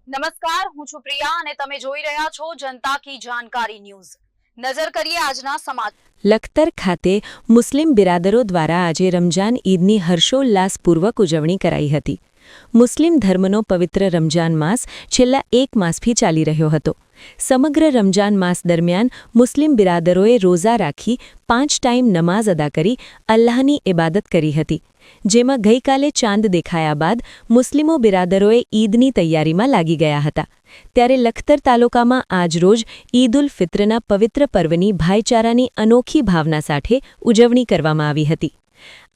નમસ્કાર, હું છું પ્રિયા અને તમે જોઈ રહ્યા છો જનતા કી જાણકારી ન્યૂઝ। નજર કરીએ આજના સમાચાર। લખતર ખાતે મુસ્લિમ બિરાદરો દ્વારા આજે રમજાન ઈદની હર્ષોલ્લાસપૂર્વક ઉજવણી કરાઈ હતી। મુસ્લિમ ધર્મનો પવિત્ર રમજાન માસ છેલ્લા 1 માસથી ચાલી રહ્યો હતો। સમગ્ર રમજાન માસ દરમિયાન મુસ્લિમ બિરાદરોએ રોઝા રાખી 5 ટાઈમ નમાઝ અદા કરી અલ્લાહની ઇબાદત કરી હતી, જેમાં ગઈકાલે ચાંદ દેખાયા બાદ મુસ્લિમો બિરાદરોએ ઈદની તૈયારીમાં લાગી ગયા હતા। ત્યારે લખતર તાલુકામાં આજરોજ ઈદ ઉલ ફિત્રના પવિત્ર પર્વની ભાઈચારાની અનોખી ભાવના સાથે ઉજવણી કરવામાં આવી હતી।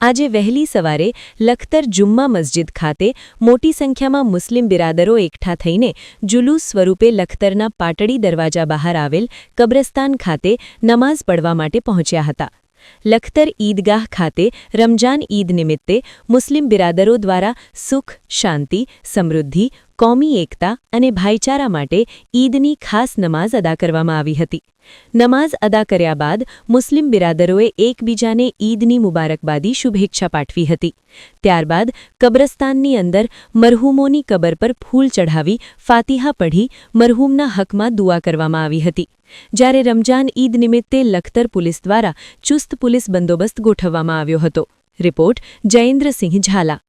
આજે વહેલી સવારે લખતર જુમ્મા મસ્જિદ ખાતે મોટી સંખ્યામાં મુસ્લિમ બિરાદરો એકઠા થઈને જુલુસ સ્વરૂપે લખતરના પાટડી દરવાજા બહાર આવેલ કબ્રસ્તાન ખાતે નમાઝ પઢવા માટે પહોંચ્યા હતા। લખતર ઈદગાહ ખાતે રમજાન ઈદ નિમિત્તે મુસ્લિમ બિરાદરો દ્વારા સુખ, શાંતિ, સમૃદ્ધિ, કોમી એકતા અને ભાઈચારા માટે ઈદની ખાસ નમાઝ અદા કરવામાં આવી હતી। નમાઝ અદા કર્યા બાદ મુસ્લિમ બિરાદરોએ એકબીજાને ઈદની મુબારકબાદી શુભેચ્છા પાઠવી હતી। ત્યારબાદ કબ્રસ્તાનની અંદર મરહૂમોની કબર પર ફૂલ ચઢાવી ફાતિહા પઢી મરહૂમના હકમાં દુઆ કરવામાં આવી હતી। જ્યારે રમજાન ઈદ નિમિત્તે લખતર પોલીસ દ્વારા ચુસ્ત પોલીસ બંદોબસ્ત ગોઠવવામાં આવ્યો હતો। રિપોર્ટ જયેન્દ્રસિંહ ઝાલા।